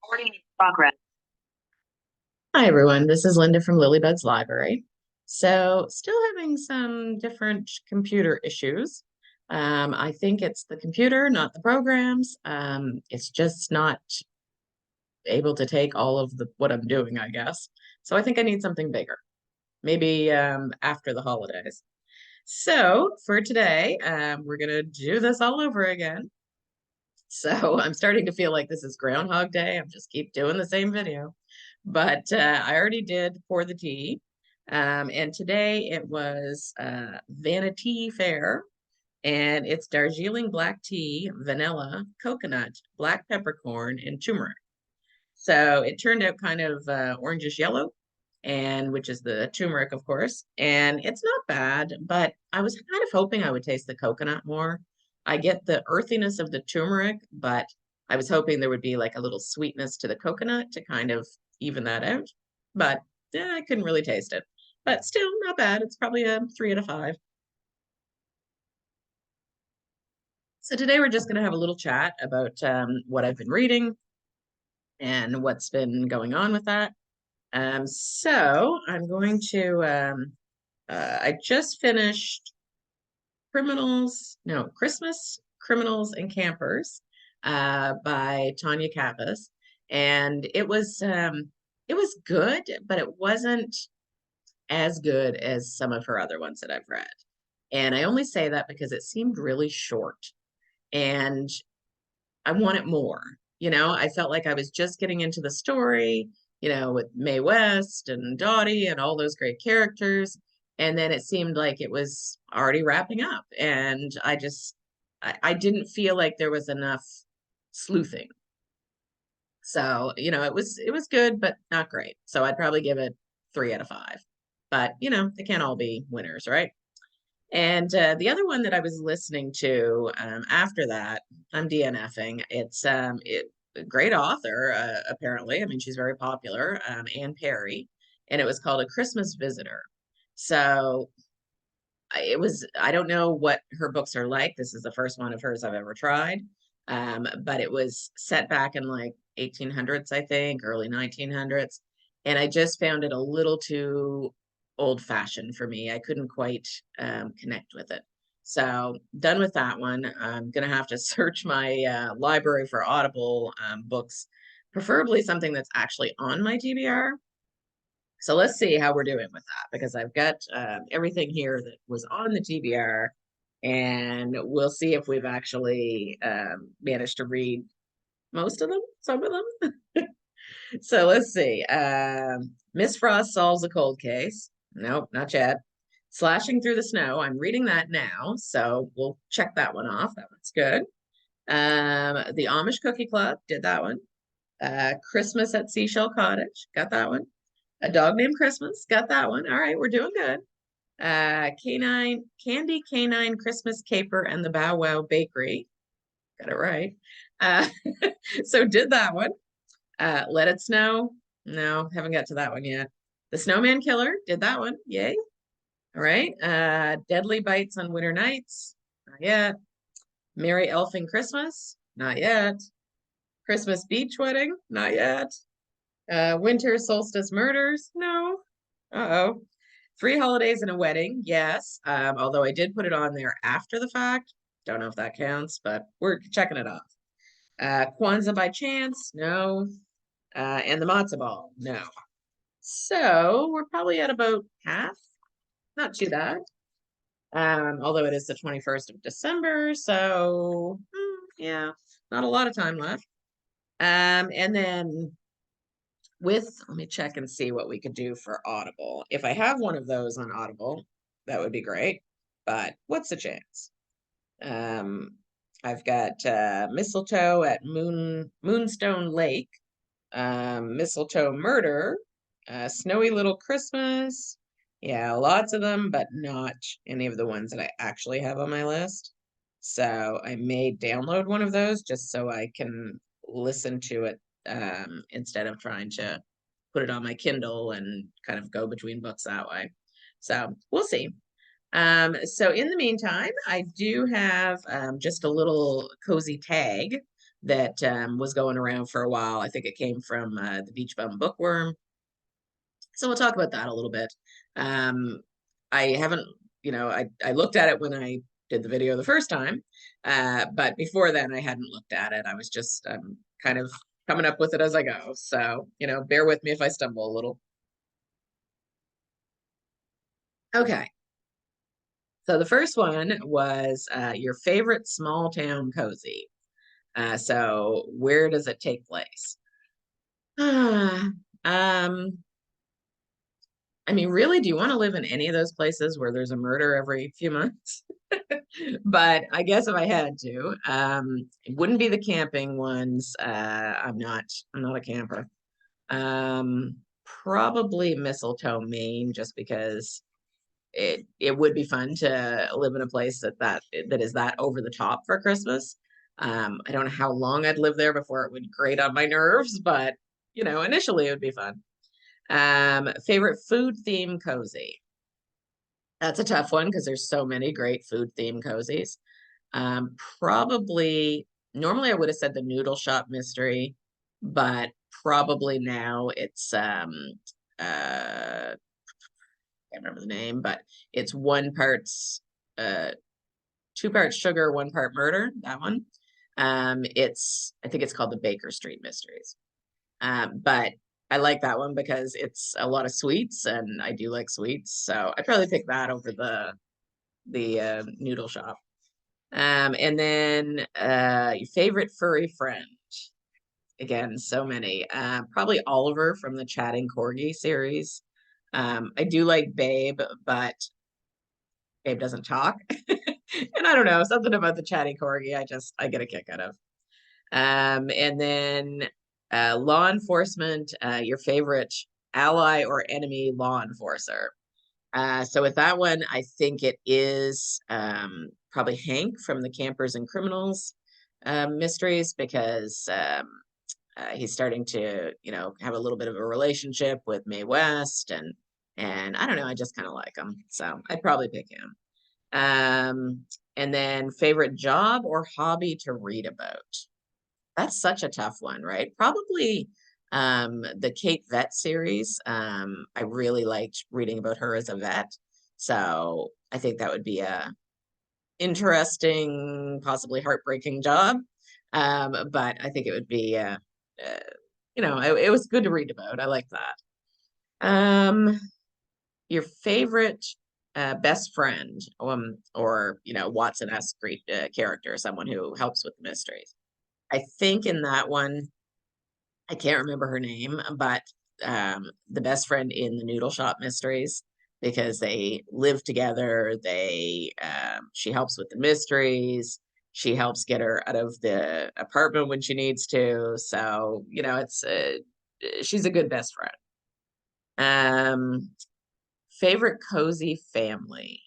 Recording in progress. Hi, everyone. This is Linda from Lilybug's Library. So, still having some different computer issues. I think it's the computer, not the programs. It's just not able to take all of what I'm doing, I guess. So, I think I need something bigger, maybe after the holidays. So, for today, we're going to do this all over again. So, I'm starting to feel like this is Groundhog Day. I'm just keep doing the same video. But I already did Pour the Tea. And today it was Vanity Fair, and it's Darjeeling black tea, vanilla, coconut, black peppercorn, and turmeric. So it turned out kind of orangish yellow, and which is the turmeric, of course. And it's not bad, but I was kind of hoping I would taste the coconut more. I get the earthiness of the turmeric, but I was hoping there would be like a little sweetness to the coconut to kind of even that out. But I couldn't really taste it. But still not bad. It's probably a 3 out of 5. So today we're just going to have a little chat about what I've been reading and what's been going on with that. So I'm going to, I just finished Christmas, Criminals and Campers by Tanya Kappas. And it was good, but it wasn't as good as some of her other ones that I've read. And I only say that because it seemed really short and I wanted more. I felt like I was just getting into the story, with Mae West and Dottie and all those great characters. And then it seemed like it was already wrapping up. And I didn't feel like there was enough sleuthing. So, it was good, but not great. So I'd probably give it 3 out of 5. But, they can't all be winners, right? And the other one that I was listening to after that, I'm DNFing. It's a great author, apparently. I mean, she's very popular, Anne Perry, and it was called A Christmas Visitor. So I don't know what her books are like. This is the first one of hers I've ever tried. But it was set back in like 1800s, I think, early 1900s. And I just found it a little too old fashioned for me. I couldn't quite connect with it. So done with that one. I'm going to have to search my library for Audible books, preferably something that's actually on my TBR. So let's see how we're doing with that because I've got everything here that was on the TBR, and we'll see if we've actually managed to read most of them, some of them. So let's see. Miss Frost solves a cold case. Nope, not yet. Slashing through the snow. I'm reading that now, so we'll check that one off. That one's good. The Amish Cookie Club, did that one. Christmas at Seashell Cottage, got that one. A Dog Named Christmas, got that one. All right, we're doing good. Candy Canine Christmas Caper and the Bow Wow Bakery, got it right. Uh, so did that one. Let It Snow, no, haven't got to that one yet. The Snowman Killer, did that one, yay. All right. Deadly Bites on Winter Nights, not yet. Merry Elfing Christmas, not yet. Christmas Beach Wedding, not yet. Winter Solstice Murders, no. Uh-oh. Three Holidays and a Wedding, yes. Although I did put it on there after the fact. Don't know if that counts, but we're checking it off. Kwanzaa by Chance, no. And the Matzo Ball, no. So we're probably at about half. Not too bad. Although it is the 21st of December, so yeah, not a lot of time left. And then let me check and see what we could do for Audible. If I have one of those on Audible, that would be great. But what's the chance? I've got Mistletoe at Moonstone Lake, Mistletoe Murder, Snowy Little Christmas. Yeah, lots of them, but not any of the ones that I actually have on my list. So I may download one of those just so I can listen to it instead of trying to put it on my Kindle and kind of go between books that way. So we'll see. So in the meantime, I do have just a little cozy tag that was going around for a while. I think it came from the Beach Bum Bookworm. So we'll talk about that a little bit. Um, I haven't, I looked at it when I did the video the first time, but before then I hadn't looked at it. I was just kind of coming up with it as I go. So, bear with me if I stumble a little. Okay. So the first one was your favorite small town cozy. So where does it take place? um, I mean, really, do you want to live in any of those places where there's a murder every few months? But I guess if I had to, it wouldn't be the camping ones. I'm not a camper. Probably Mistletoe, Maine, just because it would be fun to live in a place that is that over the top for Christmas. I don't know how long I'd live there before it would grate on my nerves, but initially it would be fun. Favorite food theme cozy. That's a tough one because there's so many great food theme cozies. Probably normally I would have said the noodle shop mystery, but probably now it's can't remember the name, but it's uh 2 parts sugar, 1 part murder, that one. I think it's called the Baker Street Mysteries. But I like that one because it's a lot of sweets and I do like sweets. So I'd probably pick that over the noodle shop. And then your favorite furry friend. Again, so many. Probably Oliver from the Chatting Corgi series. I do like Babe, but Babe doesn't talk. And I don't know, something about the Chatting Corgi, I get a kick out of. And then law enforcement, your favorite ally or enemy law enforcer. So with that one, I think it is probably Hank from the Campers and Criminals mysteries because he's starting to, have a little bit of a relationship with Mae West, and I don't know, I just kind of like him, so I'd probably pick him. And then favorite job or hobby to read about. That's such a tough one, right? Probably the Kate Vet series. I really liked reading about her as a vet. So I think that would be a interesting, possibly heartbreaking job. But I think it would be it was good to read about. I like that. Your favorite best friend, or Watson-esque character, someone who helps with the mysteries. I think in that one, I can't remember her name, but the best friend in the Noodle Shop Mysteries, because they live together. She helps with the mysteries. She helps get her out of the apartment when she needs to. So it's she's a good best friend. Um, Favorite cozy family.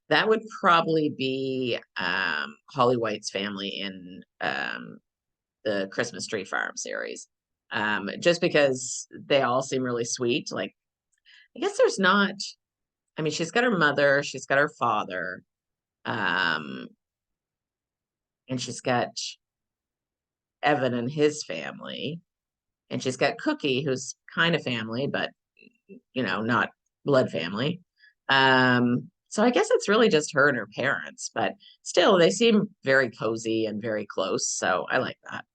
That would probably be Holly White's family in the Christmas Tree Farm series. Just because they all seem really sweet. Like, I guess there's not, I mean, she's got her mother, she's got her father, um, and she's got Evan and his family, and she's got Cookie, who's kind of family, but, not blood family. So I guess it's really just her and her parents, but still, they seem very cozy and very close. So I like that.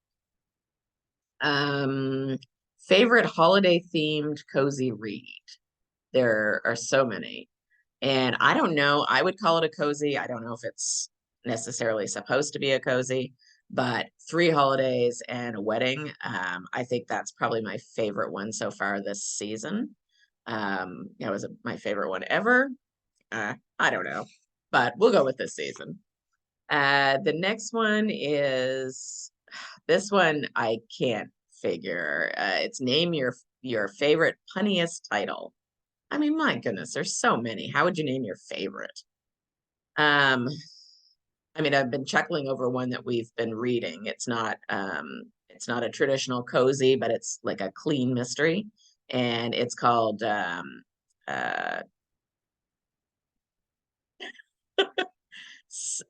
Um, Favorite holiday themed cozy read. There are so many. And I don't know, I would call it a cozy. I don't know if it's necessarily supposed to be a cozy, but Three Holidays and a Wedding. I think that's probably my favorite one so far this season. Was it my favorite one ever? I don't know, but we'll go with this season. The next one is this one I can't figure. It's name your favorite punniest title. I mean, my goodness, there's so many. How would you name your favorite? Um, I mean, I've been chuckling over one that we've been reading. It's not a traditional cozy, but it's like a clean mystery, and it's called uh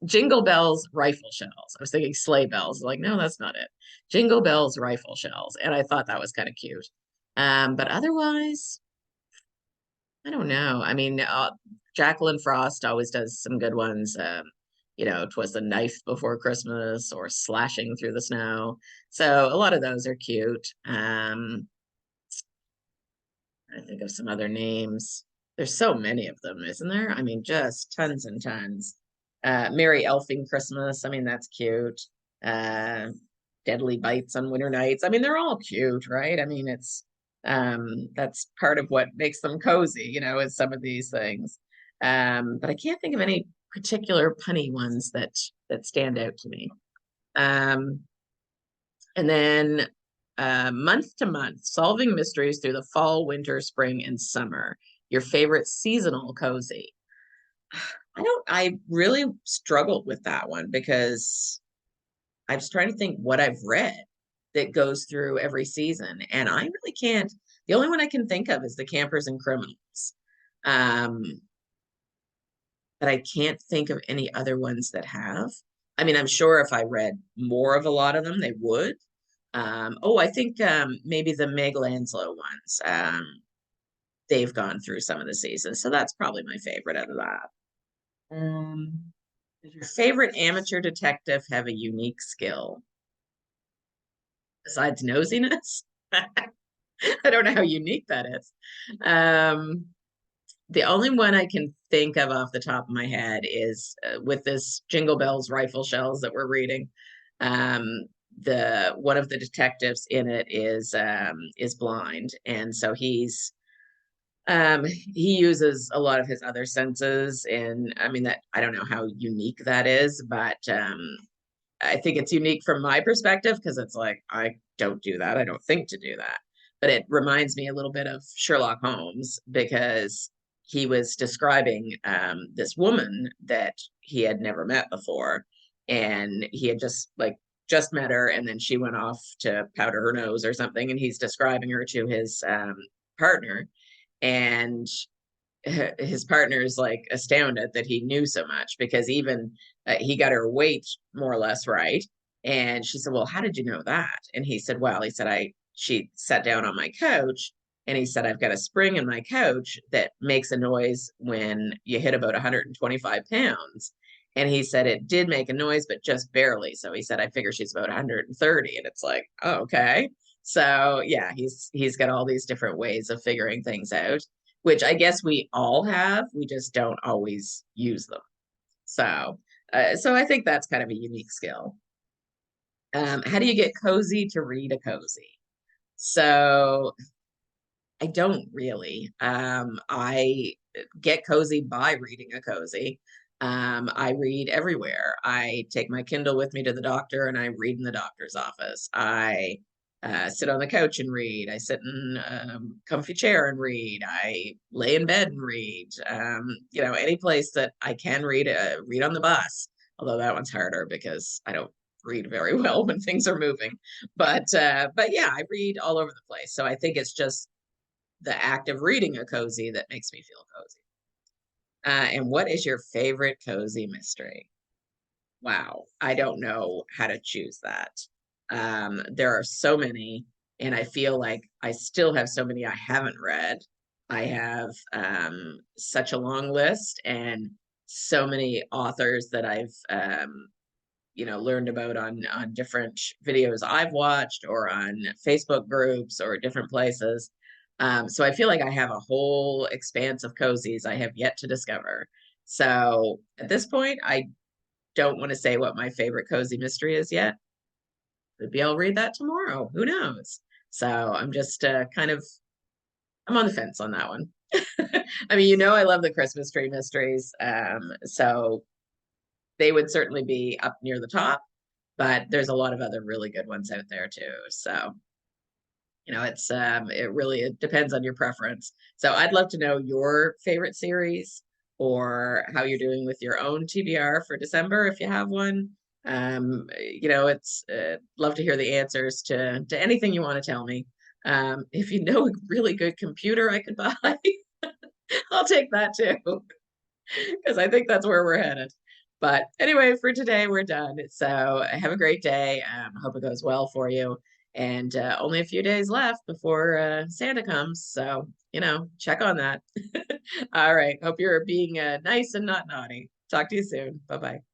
Jingle Bells rifle shells. I was thinking sleigh bells. Like, no, that's not it. Jingle Bells rifle shells. And I thought that was kind of cute. But otherwise, I don't know. I mean, Jacqueline Frost always does some good ones. Twas the knife before Christmas or slashing through the snow. So a lot of those are cute. I think of some other names. There's so many of them, isn't there? I mean, just tons and tons. Merry Elfing Christmas. I mean, that's cute. Uh, Deadly Bites on Winter Nights. I mean, they're all cute, right? I mean, that's part of what makes them cozy, is some of these things. But I can't think of any particular punny ones that stand out to me. Um, and then month to month, solving mysteries through the fall, winter, spring, and summer. Your favorite seasonal cozy. I really struggled with that one because I was trying to think what I've read that goes through every season. And I really can't. The only one I can think of is The Campers and Criminals. Um, but I can't think of any other ones that have. I mean, I'm sure if I read more of a lot of them, they would. I think maybe the Meg Lanslow ones. They've gone through some of the seasons, so that's probably my favorite out of that. Does your favorite amateur detective have a unique skill besides nosiness? I don't know how unique that is. Um, the only one I can think of off the top of my head is with this Jingle Bells rifle shells that we're reading. Um, the one of the detectives in it is blind, and so he uses a lot of his other senses, and I mean that I don't know how unique that is, but I think it's unique from my perspective because it's like I don't do that. I don't think to do that. But it reminds me a little bit of Sherlock Holmes because he was describing this woman that he had never met before, and he had just met her, and then she went off to powder her nose or something, and he's describing her to his partner, and his partner is like astounded that he knew so much because even he got her weight more or less right. And she said, well, how did you know that? And he said, well, she sat down on my couch, and he said, I've got a spring in my couch that makes a noise when you hit about 125 pounds. And he said it did make a noise, but just barely. So he said, I figure she's about 130. And it's like, oh, okay. So yeah, he's got all these different ways of figuring things out, which I guess we all have. We just don't always use them. So I think that's kind of a unique skill. How do you get cozy to read a cozy? So I don't really. I get cozy by reading a cozy. I read everywhere. I take my Kindle with me to the doctor and I read in the doctor's office. I sit on the couch and read. I sit in a comfy chair and read. I lay in bed and read. Any place that I can read, read on the bus. Although that one's harder because I don't read very well when things are moving. But yeah, I read all over the place. So I think it's just the act of reading a cozy that makes me feel cozy. And what is your favorite cozy mystery? Wow, I don't know how to choose that. There are so many, and I feel like I still have so many I haven't read. I have such a long list and so many authors that I've learned about on different videos I've watched or on Facebook groups or different places. So I feel like I have a whole expanse of cozies I have yet to discover. So at this point, I don't want to say what my favorite cozy mystery is yet. Maybe I'll read that tomorrow. Who knows? So I'm just I'm on the fence on that one. I mean, I love the Christmas tree mysteries. So they would certainly be up near the top, but there's a lot of other really good ones out there too. So it depends on your preference. So I'd love to know your favorite series or how you're doing with your own TBR for December if you have one. It's love to hear the answers to anything you want to tell me. If you know a really good computer I could buy, I'll take that too, because I think that's where we're headed. But anyway, for today, we're done. So have a great day. Hope it goes well for you. And only a few days left before Santa comes. So, check on that. All right. Hope you're being nice and not naughty. Talk to you soon. Bye bye.